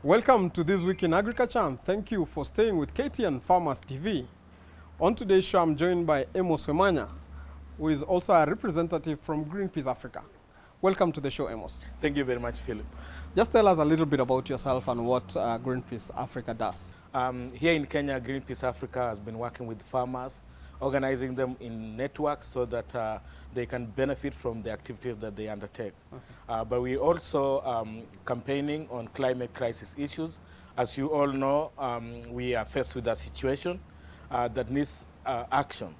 Welcome to This Week in Agriculture, and thank you for staying with KTN Farmers TV. On today's show, I'm joined by Amos Wemanya, who is also a representative from Greenpeace Africa. Welcome to the show, Amos. Thank you very much, Philip. Just tell us a little bit about yourself and what Greenpeace Africa does. Here in Kenya, Greenpeace Africa has been working with farmers, organizing them in networks so that they can benefit from the activities that they undertake. Okay. But we also campaigning on climate crisis issues. As you all know, we are faced with a situation that needs action.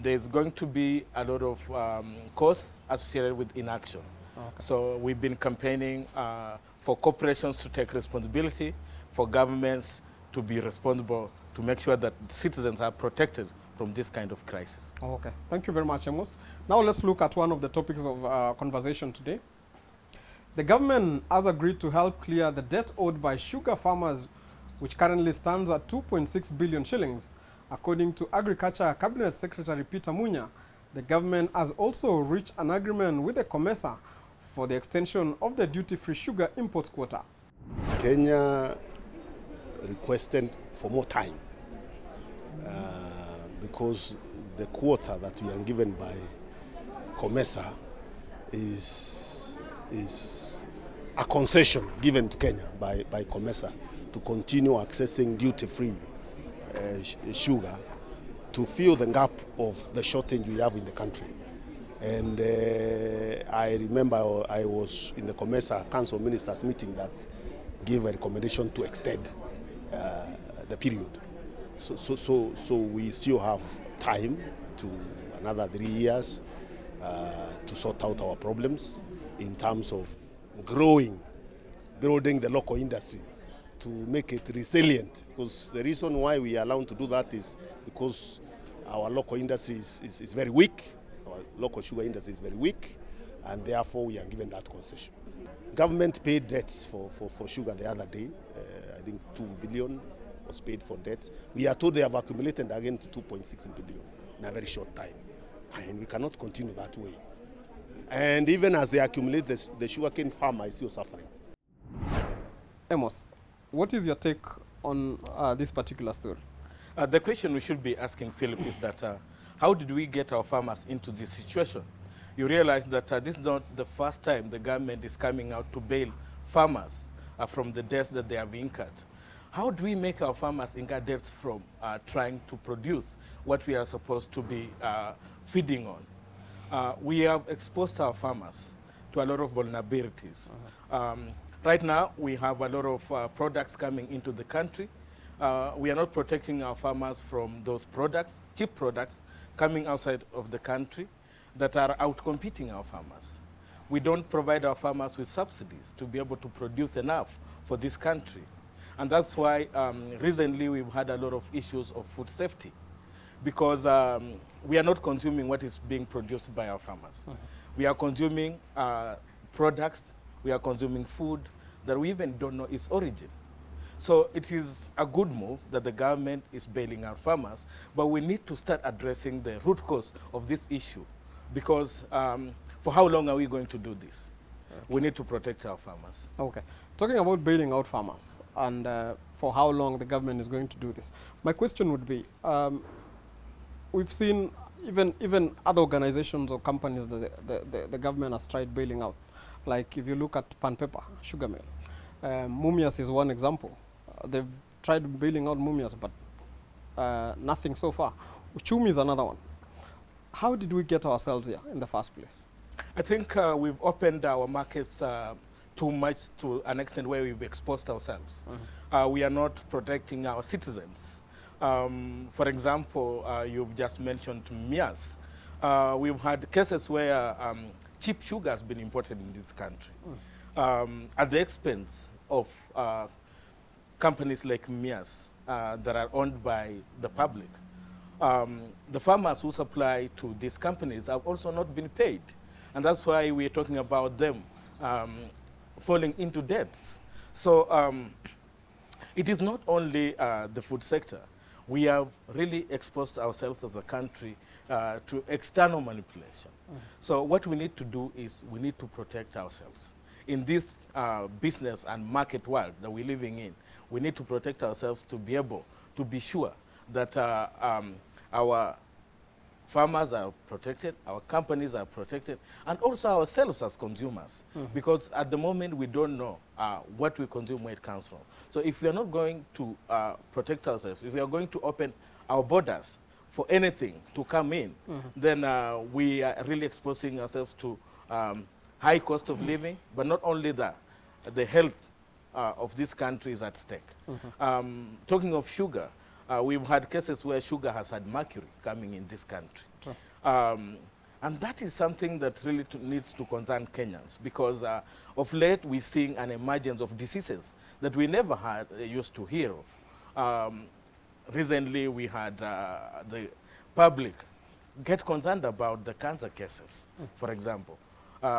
There's going to be a lot of costs associated with inaction. Okay. So we've been campaigning for corporations to take responsibility, for governments to be responsible, to make sure that citizens are protected from this kind of crisis. Okay, thank you very much, Amos. Now let's look at one of the topics of conversation today. The government has agreed to help clear the debt owed by sugar farmers, which currently stands at 2.6 billion shillings. According to Agriculture Cabinet Secretary Peter Munya, the government has also reached an agreement with the COMESA for the extension of the duty-free sugar imports quota. Kenya requested for more time because the quota that we are given by COMESA is a concession given to Kenya by COMESA to continue accessing duty-free sugar to fill the gap of the shortage we have in the country. And I remember I was in the COMESA Council Ministers meeting that gave a recommendation to extend the period. So we still have time to another 3 years to sort out our problems in terms of building the local industry to make it resilient. Because the reason why we are allowed to do that is because our local industry is very weak. Our local sugar industry is very weak, and therefore we are given that concession. Government paid debts for sugar the other day. I think 2 billion was paid for debts. We are told they have accumulated again to 2.6 billion in a very short time. And we cannot continue that way. And even as they accumulate, the sugarcane farmer is still suffering. Amos, what is your take on this particular story? The question we should be asking, Philip, is that how did we get our farmers into this situation? You realize that this is not the first time the government is coming out to bail farmers from the debts that they have incurred. How do we make our farmers incur debts from trying to produce what we are supposed to be feeding on? We have exposed our farmers to a lot of vulnerabilities. Right now, we have a lot of products coming into the country. We are not protecting our farmers from those products, cheap products, coming outside of the country that are outcompeting our farmers. We don't provide our farmers with subsidies to be able to produce enough for this country. And that's why recently we've had a lot of issues of food safety, because we are not consuming what is being produced by our farmers. We are consuming products, we are consuming food that we even don't know its origin. So it is a good move that the government is bailing our farmers, but we need to start addressing the root cause of this issue, because for how long are we going to do this? We need to protect our farmers. Okay. Talking about bailing out farmers and for how long the government is going to do this, my question would be, we've seen even other organizations or companies that the government has tried bailing out. Like if you look at Pan Paper, sugar mill, Mumias is one example. They've tried bailing out Mumias, but nothing so far. Uchumi is another one. How did we get ourselves here in the first place? I think we've opened our markets too much to an extent where we've exposed ourselves. We are not protecting our citizens. For example, you've just mentioned Mias. We've had cases where cheap sugar has been imported in this country at the expense of companies like Mias that are owned by the public. The farmers who supply to these companies have also not been paid. And that's why we're talking about them falling into debts. So it is not only the food sector. We have really exposed ourselves as a country to external manipulation. So what we need to do is we need to protect ourselves. in this business and market world that we're living in, we need to protect ourselves to be able to be sure that our farmers are protected, our companies are protected, and also ourselves as consumers. Because at the moment, we don't know what we consume, where it comes from. So if we are not going to protect ourselves, if we are going to open our borders for anything to come in, then we are really exposing ourselves to high cost of living, but not only that, the health of this country is at stake. Talking of sugar, we've had cases where sugar has had mercury coming in this country. And that is something that really needs to concern Kenyans, because of late we're seeing an emergence of diseases that we never had used to hear of. Recently we had the public get concerned about the cancer cases, for example.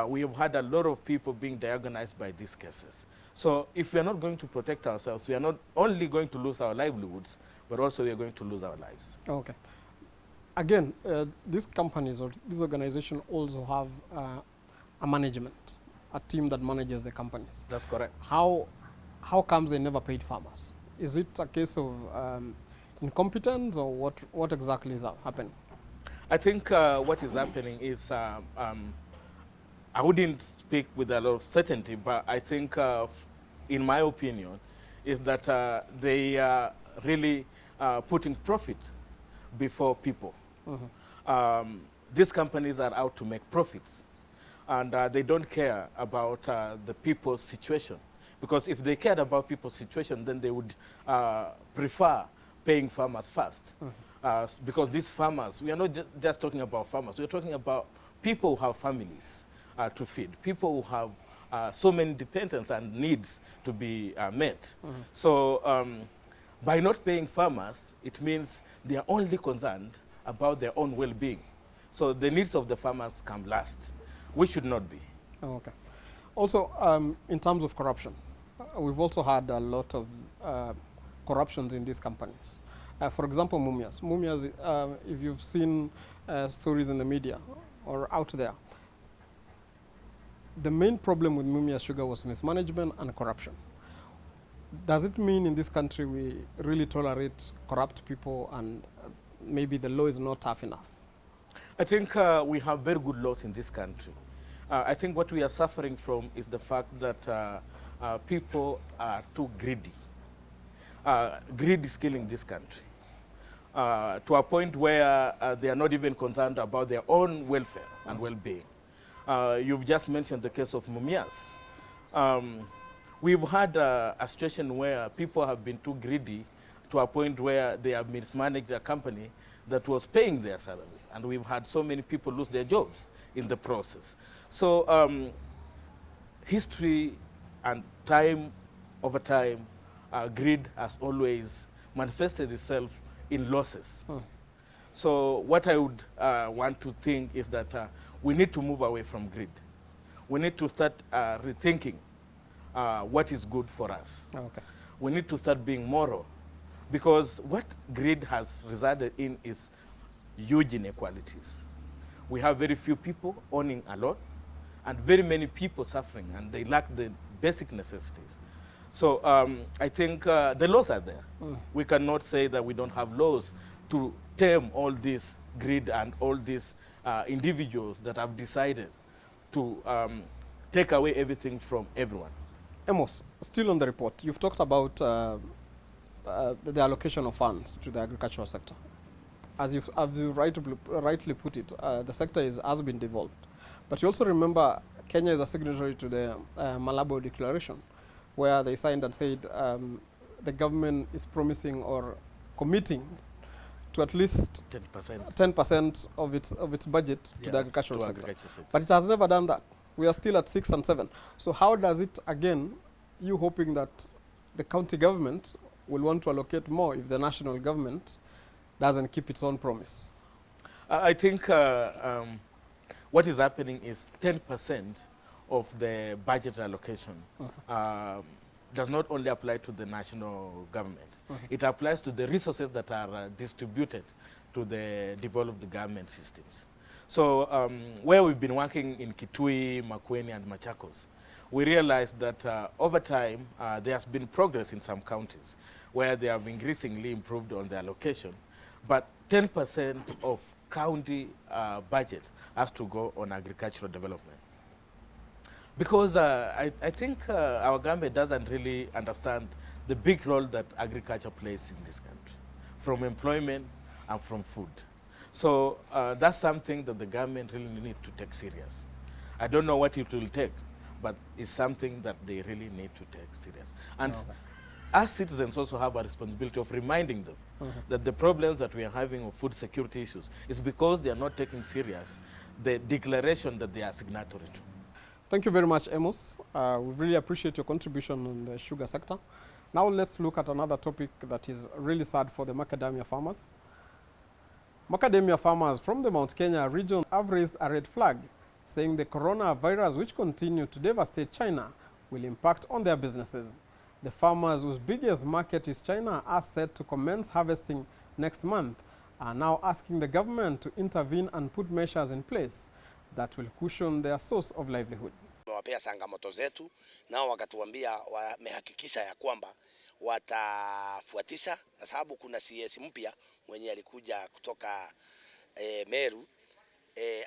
We have had a lot of people being diagnosed by these cases. So if we are not going to protect ourselves, we are not only going to lose our livelihoods, but also we are going to lose our lives. Okay. Again, these companies or these organizations also have a management, a team that manages the companies. That's correct. How comes they never paid farmers? Is it a case of incompetence, or what exactly is happening? I think what is happening is, I wouldn't speak with a lot of certainty, but I think, in my opinion, is that they are really putting profit before people. These companies are out to make profits, and they don't care about the people's situation. Because if they cared about people's situation, then they would prefer paying farmers first. Because these farmers, we are not just talking about farmers, we're talking about people who have families to feed, people who have so many dependents and needs to be met. So by not paying farmers, it means they are only concerned about their own well-being. So the needs of the farmers come last, which should not be. Okay. Also, in terms of corruption, we've also had a lot of corruptions in these companies. For example, Mumias. Mumias, if you've seen stories in the media or out there, the main problem with Mumias Sugar was mismanagement and corruption. Does it mean in this country we really tolerate corrupt people, and maybe the law is not tough enough? I think we have very good laws in this country. I think what we are suffering from is the fact that people are too greedy. Greed is killing this country to a point where they are not even concerned about their own welfare and well-being. You've just mentioned the case of Mumias. We've had a situation where people have been too greedy to a point where they have mismanaged a company that was paying their salaries. And we've had so many people lose their jobs in the process. So history and time over time, greed has always manifested itself in losses. So what I would want to think is that we need to move away from greed. We need to start rethinking what is good for us. Okay. We need to start being moral, because what greed has resulted in is huge inequalities. We have very few people owning a lot, and very many people suffering, and they lack the basic necessities. So I think the laws are there. We cannot say that we don't have laws to tame all this greed and all these individuals that have decided to take away everything from everyone. Amos, still on the report, you've talked about the allocation of funds to the agricultural sector. As you rightly put it, the sector has been devolved. But you also remember Kenya is a signatory to the Malabo Declaration, where they signed and said the government is promising or committing to at least 10% of its budget to the agricultural sector. But it has never done that. We are still at 6 and 7. So how does it, again, you hoping that the county government will want to allocate more if the national government doesn't keep its own promise? I think what is happening is 10% of the budget allocation does not only apply to the national government. It applies to the resources that are distributed to the developed government systems. So where we've been working in Kitui, Makueni, and Machakos, we realized that over time, there has been progress in some counties where they have increasingly improved on their location, but 10% of county budget has to go on agricultural development. Because I think our government doesn't really understand the big role that agriculture plays in this country, from employment and from food. So that's something that the government really need to take serious. I don't know what it will take, but it's something that they really need to take serious. And us citizens also have a responsibility of reminding them that the problems that we are having of food security issues is because they are not taking serious the declaration that they are signatory to. Thank you very much, Amos. We really appreciate your contribution in the sugar sector. Now let's look at another topic that is really sad for the macadamia farmers. Macadamia farmers from the Mount Kenya region have raised a red flag, saying the coronavirus, which continue to devastate China, will impact on their businesses. The farmers whose biggest market is China are set to commence harvesting next month, are now asking the government to intervene and put measures in place that will cushion their source of livelihood. Wapea changamoto zetu, nao wakatuambia wamehakikisha ya kwamba watafuatisha, na sababu kuna CS mpya mwenye alikuja kutoka Meru,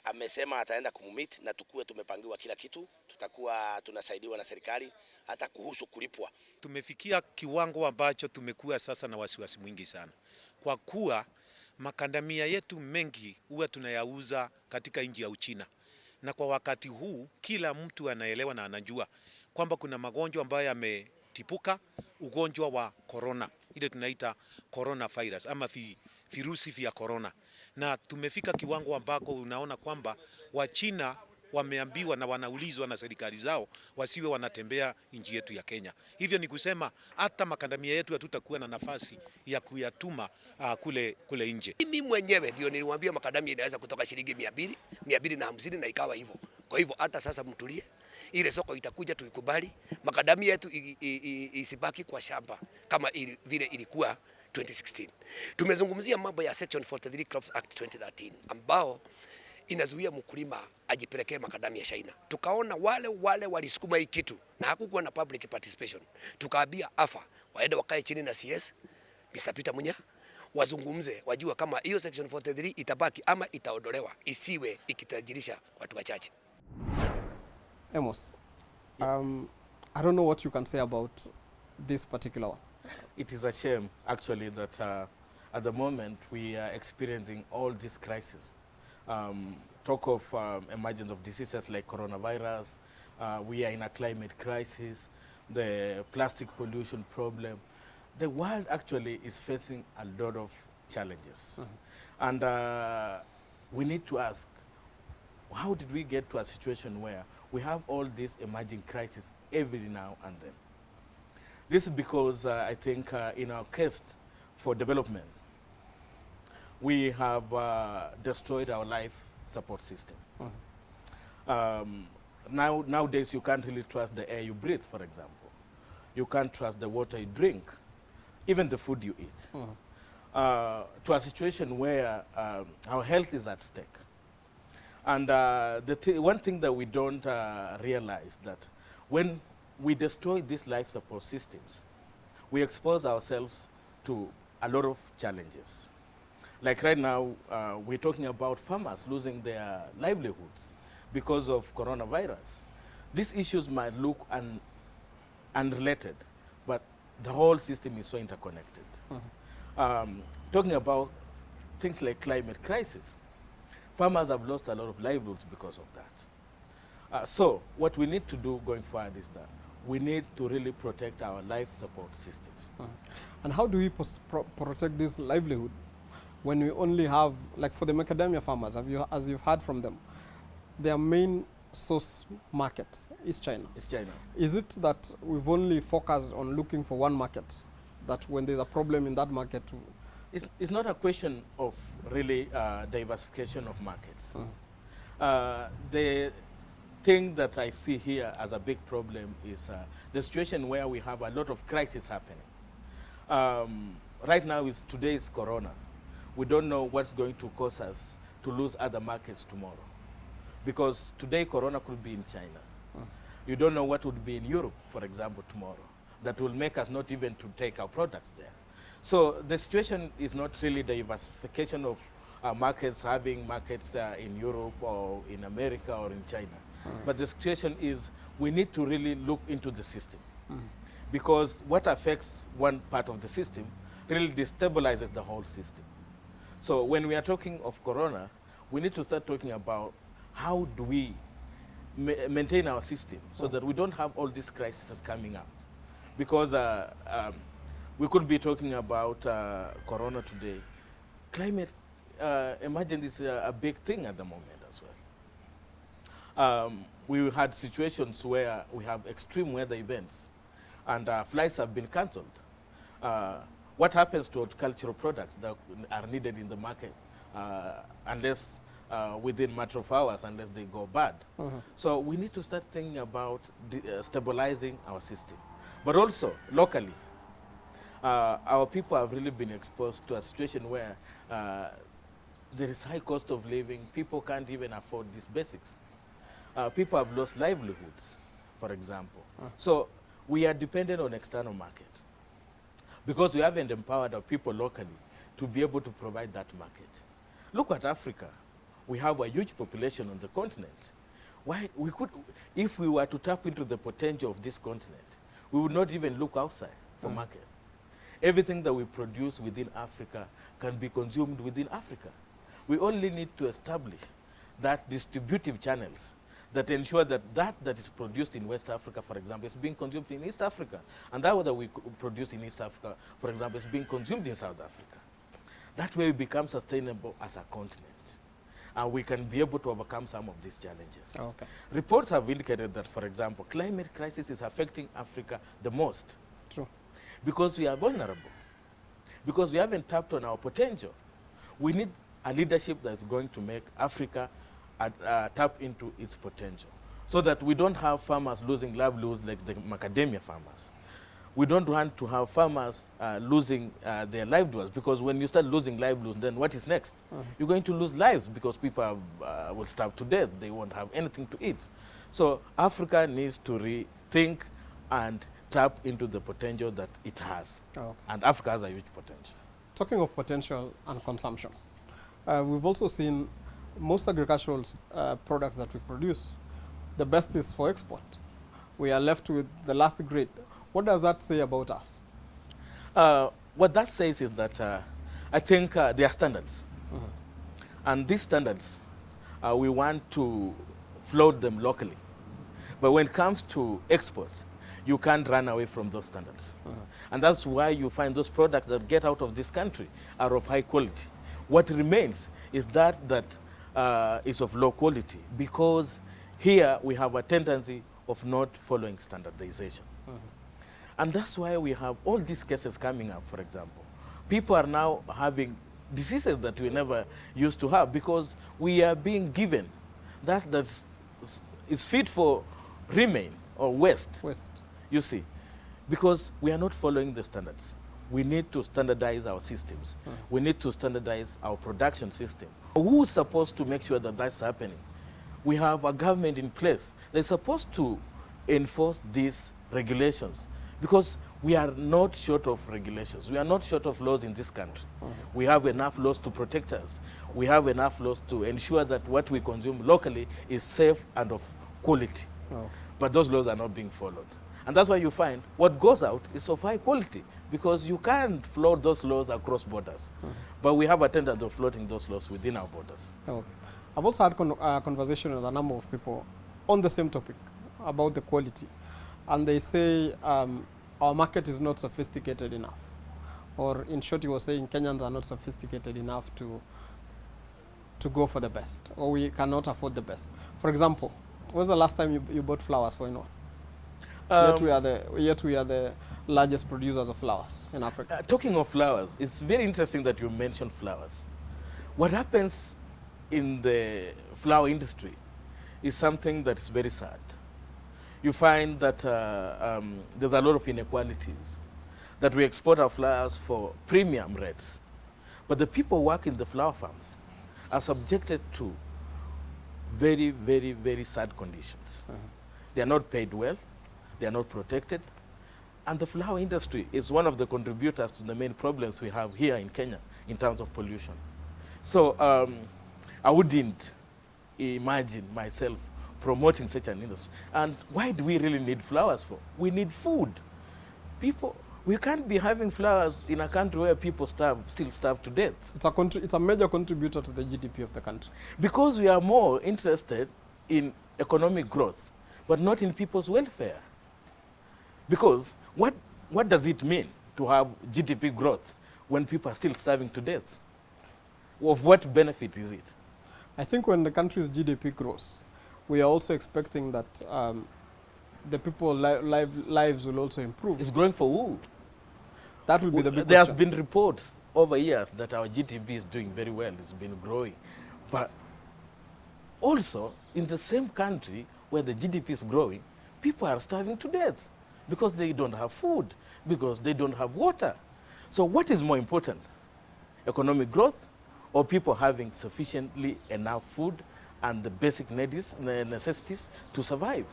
amesema ataenda kummeet na tukue tumepangiwa kila kitu, tutakuwa tunasaidiwa na serikali hata kuhusu kulipwa. Tumefikia kiwango ambacho tumekuwa sasa na wasiwasi mwingi sana, kwa kuwa makandamia yetu mengi huwa tunayauza katika nchi ya Uchina, na kwa wakati huu kila mtu anaelewa na anajua kwamba kuna magonjwa ambayo yametipuka, ugonjwa wa corona, ile tunaita coronavirus ama virusi vya corona, na tumefika kiwango ambako unaona kwamba Wachina wameambiwa na wanaulizwa na serikali zao wasiwe wanatembea nchi yetu ya Kenya. Hivyo ni kusema hata makandamia yetu hatutakuwa na nafasi ya kuyatuma kule nje. Mimi mwenyewe ndio niliwaambia makadamia inaweza kutoka shilingi 200, 250 na ikawa hivyo. Kwa hivyo hata sasa mtulie. Ile soko itakuja tuikubali. Makadamia yetu isibaki kwa shamba kama vile ilikuwa 2016. Tumezungumzia mambo ya Section 43 Crops Act 2013 ambao inazuia mkulima ajipelekee makadamia China. Tukaona wale walisukuma hii kitu na hakukuwa na public participation. Tukaambia AFA waende wakae chini na CS Mr. Peter Munya wazungumze, wajua kama hiyo Section 43 itabaki ama itaondolewa, isiwe ikitajirisha watu wachache. Amos, I don't know what you can say about this particular one. It is a shame, actually, that at the moment we are experiencing all these crises. Talk of emergence of diseases like coronavirus, we are in a climate crisis, the plastic pollution problem. The world actually is facing a lot of challenges. And we need to ask, how did we get to a situation where we have all these emerging crises every now and then? This is because I think in our quest for development, we have destroyed our life support system. Nowadays, you can't really trust the air you breathe, for example. You can't trust the water you drink, even the food you eat. To a situation where our health is at stake. And one thing that we don't realize that when we destroy these life support systems, we expose ourselves to a lot of challenges. Like right now, we're talking about farmers losing their livelihoods because of coronavirus. These issues might look unrelated, but the whole system is so interconnected. Talking about things like climate crisis, farmers have lost a lot of livelihoods because of that. So what we need to do going forward is that we need to really protect our life support systems. And how do we protect this livelihood when we only have, like for the macadamia farmers, as you've heard from them, their main source market is China? It's China. Is it that we've only focused on looking for one market, that when there's a problem in that market? It's not a question of really diversification of markets. The thing that I see here as a big problem is the situation where we have a lot of crisis happening. Right now, today is Corona. We don't know what's going to cause us to lose other markets tomorrow. Because today, Corona could be in China. You don't know what would be in Europe, for example, tomorrow, that will make us not even to take our products there. So the situation is not really diversification of markets, having markets in Europe or in America or in China. But the situation is we need to really look into the system. Because what affects one part of the system really destabilizes the whole system. So when we are talking of corona, we need to start talking about how do we maintain our system so that we don't have all these crises coming up. Because we could be talking about corona today. Climate emergency is a big thing at the moment as well. We had situations where we have extreme weather events and flights have been cancelled. What happens to agricultural products that are needed in the market unless within a matter of hours, unless they go bad? So we need to start thinking about stabilizing our system. But also, locally, our people have really been exposed to a situation where there is high cost of living. People can't even afford these basics. People have lost livelihoods, for example. So we are dependent on external market because we haven't empowered our people locally to be able to provide that market. Look at Africa. We have a huge population on the continent. Why we could, if we were to tap into the potential of this continent, we would not even look outside for market. Everything that we produce within Africa can be consumed within Africa. We only need to establish that distributive channels that ensure that that is produced in West Africa, for example, is being consumed in East Africa. And that what we produce in East Africa, for example, is being consumed in South Africa. That way we become sustainable as a continent. And we can be able to overcome some of these challenges. Okay. Reports have indicated that, for example, climate crisis is affecting Africa the most. True. Because we are vulnerable. Because we haven't tapped on our potential. We need a leadership that's going to make Africa tap into its potential so that we don't have farmers losing livelihoods like the macadamia farmers. We don't want to have farmers losing their livelihoods, because when you start losing livelihoods, then what is next? You're going to lose lives because people will starve to death. They won't have anything to eat. So Africa needs to rethink and tap into the potential that it has. Okay. And Africa has a huge potential. Talking of potential and consumption, we've also seen most agricultural products that we produce, the best is for export. We are left with the last grade. What does that say about us? What that says is that I think there are standards. And these standards, we want to float them locally. But when it comes to export, you can't run away from those standards. And that's why you find those products that get out of this country are of high quality. What remains is that is of low quality, because here we have a tendency of not following standardization. And that's why we have all these cases coming up, for example. People are now having diseases that we never used to have because we are being given that is fit for remain or waste. You see, because we are not following the standards. We need to standardize our systems. We need to standardize our production system. Who's supposed to make sure that that's happening? We have a government in place. They're supposed to enforce these regulations, because we are not short of regulations. We are not short of laws in this country. We have enough laws to protect us. We have enough laws to ensure that what we consume locally is safe and of quality. But those laws are not being followed. And that's why you find what goes out is of high quality, because you can't float those laws across borders. But we have a tendency of floating those laws within our borders. I've also had conversation with a number of people on the same topic about the quality. And they say our market is not sophisticated enough. Or in short, he was saying Kenyans are not sophisticated enough to go for the best, or we cannot afford the best. For example, when was the last time you bought flowers for anyone? Yet we are the largest producers of flowers in Africa. Talking of flowers, it's very interesting that you mentioned flowers. What happens in the flower industry is something that is very sad. You find that there's a lot of inequalities, that we export our flowers for premium rates, but the people who work in the flower farms are subjected to very, very, very sad conditions. They are not paid well. They are not protected. And the flower industry is one of the contributors to the main problems we have here in Kenya in terms of pollution. So I wouldn't imagine myself promoting such an industry. And why do we really need flowers for? We need food. We can't be having flowers in a country where people still starve to death. It's a major contributor to the GDP of the country. Because we are more interested in economic growth, but not in people's welfare. Because what does it mean to have GDP growth when people are still starving to death? Of what benefit is it? I think when the country's GDP grows, we are also expecting that the people's lives will also improve. It's growing for who? That will be the big There has question. been reports over years that our GDP is doing very well. It's been growing. But also, in the same country where the GDP is growing, people are starving to death because they don't have food, because they don't have water. So what is more important? Economic growth or people having sufficiently enough food and the basic necessities to survive?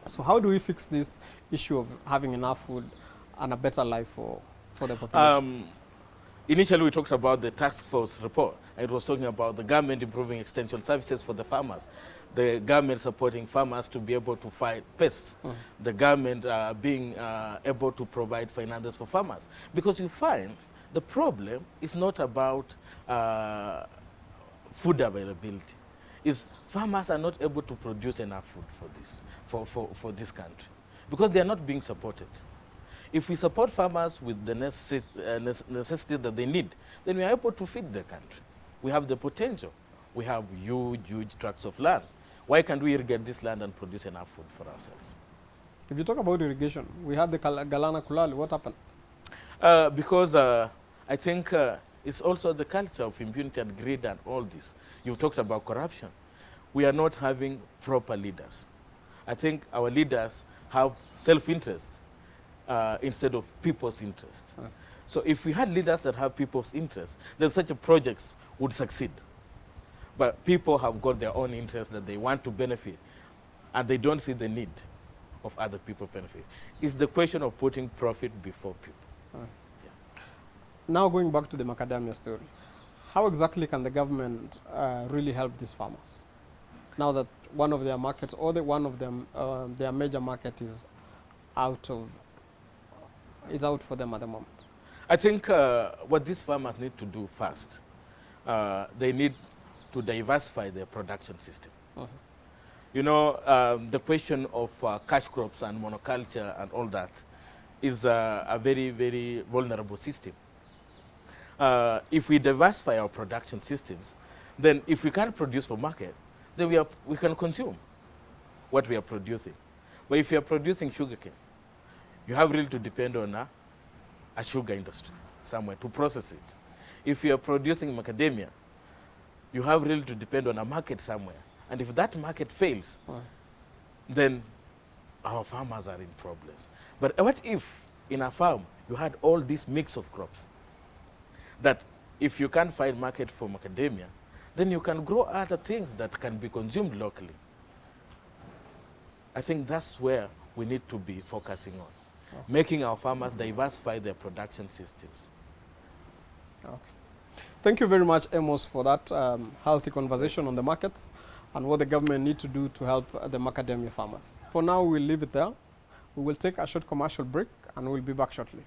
So how do we fix this issue of having enough food and a better life for the population? Initially, we talked about the task force report. It was talking about the government improving extension services for the farmers, the government supporting farmers to be able to fight pests, the government being able to provide finances for farmers. Because you find the problem is not about food availability. Is farmers are not able to produce enough food for this country because they are not being supported. If we support farmers with the necessity that they need, then we are able to feed the country. We have the potential. We have huge tracts of land. Why can't we irrigate this land and produce enough food for ourselves? If you talk about irrigation, we had the Galana Kulali. What happened? Because I think it's also the culture of impunity and greed and all this. You've talked about corruption. We are not having proper leaders. I think our leaders have self-interest instead of people's interest. So if we had leaders that have people's interest, then such projects would succeed. But people have got their own interest that they want to benefit, and they don't see the need of other people benefit. It's the question of putting profit before people. Now going back to the macadamia story, how exactly can the government really help these farmers? Now that one of their markets, or one of them, their major market is out for them at the moment. I think what these farmers need to do first, they need to diversify their production system. You know, the question of cash crops and monoculture and all that is a very vulnerable system. If we diversify our production systems, then if we can't produce for market, then we can consume what we are producing. But if you are producing sugarcane, you have really to depend on a sugar industry somewhere to process it. If you are producing macadamia, you have really to depend on a market somewhere. And if that market fails, then our farmers are in problems. But what if in a farm you had all this mix of crops? That if you can't find market for macadamia, then you can grow other things that can be consumed locally. I think that's where we need to be focusing on, making our farmers diversify their production systems. Okay. Thank you very much, Amos, for that healthy conversation on the markets and what the government need to do to help the macadamia farmers. For now, we'll leave it there. We will take a short commercial break and we'll be back shortly.